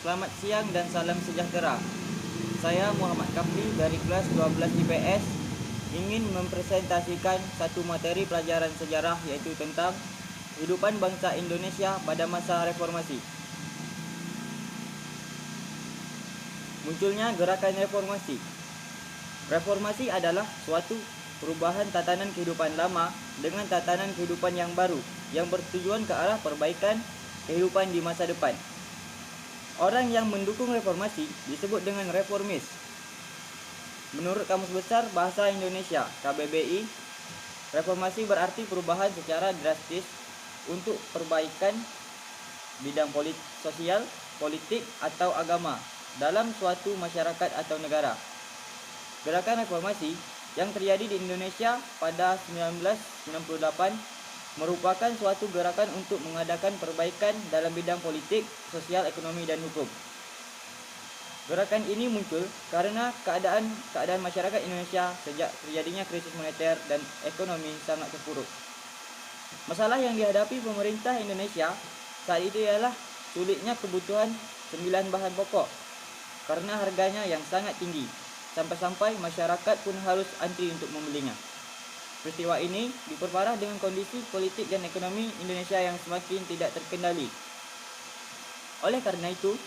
Selamat siang dan salam sejahtera. Saya Muhammad Kafli dari kelas 12 IPS ingin mempresentasikan satu materi pelajaran sejarah yaitu tentang kehidupan bangsa Indonesia pada masa reformasi. Munculnya gerakan reformasi. Reformasi adalah suatu perubahan tatanan kehidupan lama dengan tatanan kehidupan yang baru yang bertujuan ke arah perbaikan kehidupan di masa depan. Orang yang mendukung reformasi disebut dengan reformis. Menurut Kamus Besar Bahasa Indonesia (KBBI), reformasi berarti perubahan secara drastis untuk perbaikan bidang sosial, politik, atau agama dalam suatu masyarakat atau negara. Gerakan reformasi yang terjadi di Indonesia pada 1998 merupakan suatu gerakan untuk mengadakan perbaikan dalam bidang politik, sosial, ekonomi, dan hukum. Gerakan ini muncul karena keadaan masyarakat Indonesia sejak terjadinya krisis moneter dan ekonomi sangat terpuruk. Masalah yang dihadapi pemerintah Indonesia saat itu ialah sulitnya kebutuhan 9 bahan pokok karena harganya yang sangat tinggi, sampai-sampai masyarakat pun harus antri untuk membelinya. Peristiwa ini diperparah dengan kondisi politik dan ekonomi Indonesia yang semakin tidak terkendali. Oleh karena itu,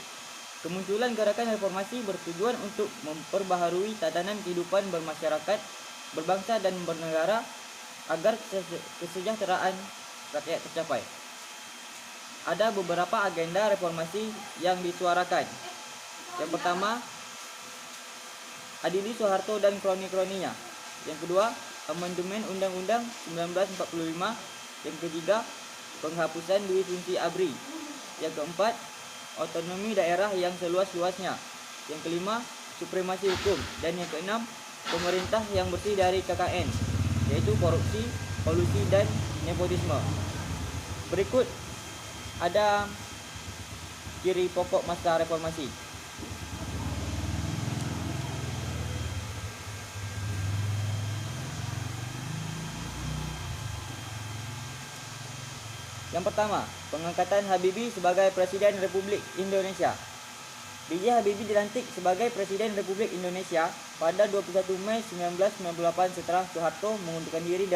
kemunculan gerakan reformasi bertujuan untuk memperbaharui tatanan kehidupan bermasyarakat, berbangsa dan bernegara agar kesejahteraan rakyat tercapai. Ada beberapa agenda reformasi yang disuarakan. Yang pertama, adili Soeharto dan kroni-kroninya. Yang kedua, amandemen Undang-Undang 1945. Yang ketiga, penghapusan dui fungsi ABRI. Yang keempat, otonomi daerah yang seluas-luasnya. Yang kelima, supremasi hukum. Dan yang keenam, pemerintah yang bersih dari KKN, yaitu korupsi, kolusi, dan nepotisme. Berikut ada ciri pokok masa reformasi. Yang pertama, pengangkatan Habibie sebagai Presiden Republik Indonesia. B.J. Habibie dilantik sebagai Presiden Republik Indonesia pada 21 Mei 1998 setelah Soeharto mengundurkan diri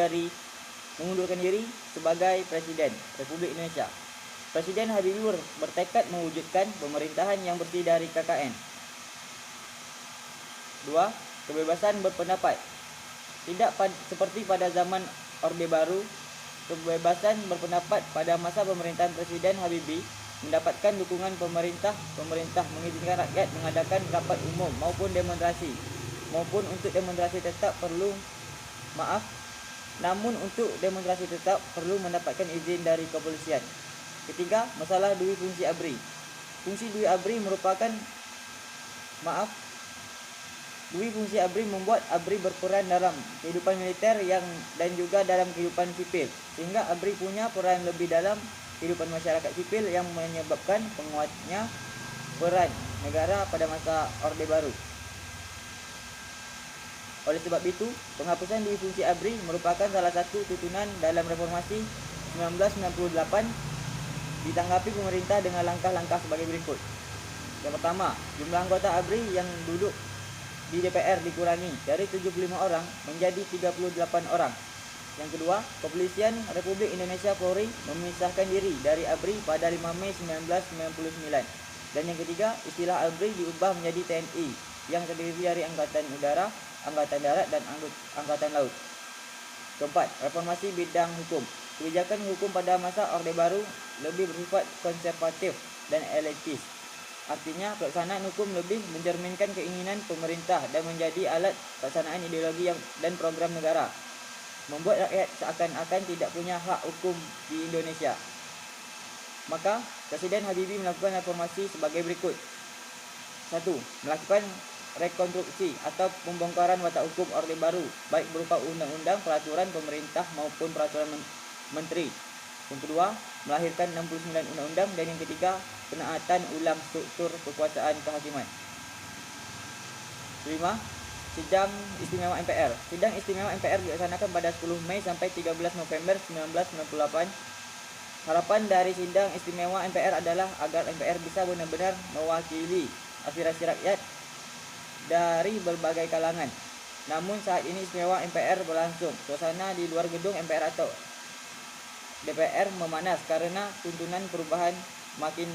sebagai Presiden Republik Indonesia. Presiden Habibie bertekad mewujudkan pemerintahan yang bersih dari KKN. 2. Kebebasan berpendapat. Tidak seperti pada zaman Orde Baru, kebebasan berpendapat pada masa pemerintahan Presiden Habibie mendapatkan dukungan pemerintah. Pemerintah mengizinkan rakyat mengadakan rapat umum maupun demonstrasi. Namun untuk demonstrasi tetap perlu mendapatkan izin dari kepolisian. Ketiga, masalah dui fungsi ABRI. Fungsi dui ABRI Dui fungsi ABRI membuat ABRI berperan dalam kehidupan militer dan juga dalam kehidupan sipil, sehingga ABRI punya peran lebih dalam kehidupan masyarakat sipil yang menyebabkan penguatnya peran negara pada masa Orde Baru. Oleh sebab itu, penghapusan dui fungsi ABRI merupakan salah satu tuntunan dalam reformasi 1998. Ditanggapi pemerintah dengan langkah-langkah sebagai berikut. Yang pertama, jumlah anggota ABRI yang duduk di DPR dikurangi dari 75 orang menjadi 38 orang. Yang kedua, Kepolisian Republik Indonesia Polri memisahkan diri dari ABRI pada 5 Mei 1999. Dan yang ketiga, istilah ABRI diubah menjadi TNI yang terdiri dari Angkatan Udara, Angkatan Darat, dan Angkatan Laut. Keempat, reformasi bidang hukum. Kebijakan hukum pada masa Orde Baru lebih bersifat konservatif dan elitis. Artinya, pelaksanaan hukum lebih mencerminkan keinginan pemerintah dan menjadi alat pelaksanaan ideologi dan program negara, membuat rakyat seakan-akan tidak punya hak hukum di Indonesia. Maka, Presiden Habibie melakukan reformasi sebagai berikut. 1. Melakukan rekonstruksi atau pembongkaran watak hukum Orde Baru, baik berupa undang-undang, peraturan pemerintah maupun peraturan menteri. Yang kedua, melahirkan 69 undang-undang. Dan yang ketiga, penaatan ulang struktur kekuasaan kehakiman. 5. Sidang Istimewa MPR. Sidang Istimewa MPR dilaksanakan pada 10 Mei sampai 13 November 1998 Harapan dari sidang istimewa MPR adalah agar MPR bisa benar-benar mewakili aspirasi rakyat dari berbagai kalangan. Namun saat ini istimewa MPR berlangsung. Suasana di luar gedung MPR atau DPR memanas karena tuntunan perubahan makin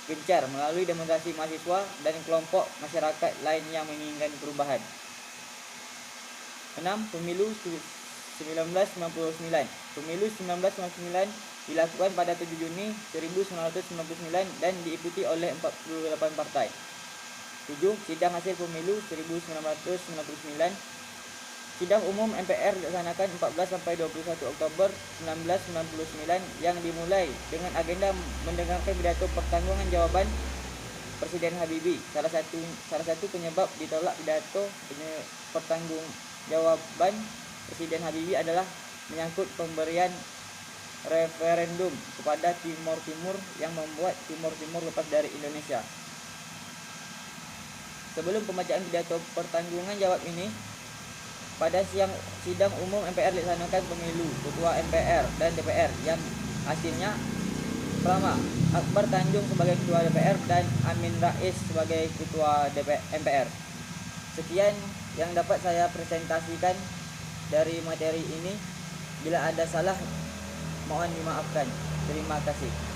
gencar melalui demonstrasi mahasiswa dan kelompok masyarakat lain yang menginginkan perubahan. 6. Pemilu 1999. Pemilu 1999 dilakukan pada 7 Juni 1999 dan diikuti oleh 48 partai. 7. Sidang hasil pemilu 1999. Sidang umum MPR dilaksanakan 14 sampai 21 Oktober 1999 yang dimulai dengan agenda mendengarkan pidato pertanggungan jawaban Presiden Habibie. Salah satu penyebab ditolak pidato pertanggungjawaban Presiden Habibie adalah menyangkut pemberian referendum kepada Timor Timur yang membuat Timor Timur lepas dari Indonesia. Sebelum pembacaan pidato pertanggungan jawab ini, pada sidang umum MPR dilaksanakan pemilu ketua MPR dan DPR yang hasilnya: pertama, Akbar Tanjung sebagai ketua DPR dan Amin Rais sebagai ketua MPR. Sekian yang dapat saya presentasikan dari materi ini. Bila ada salah, mohon dimaafkan. Terima kasih.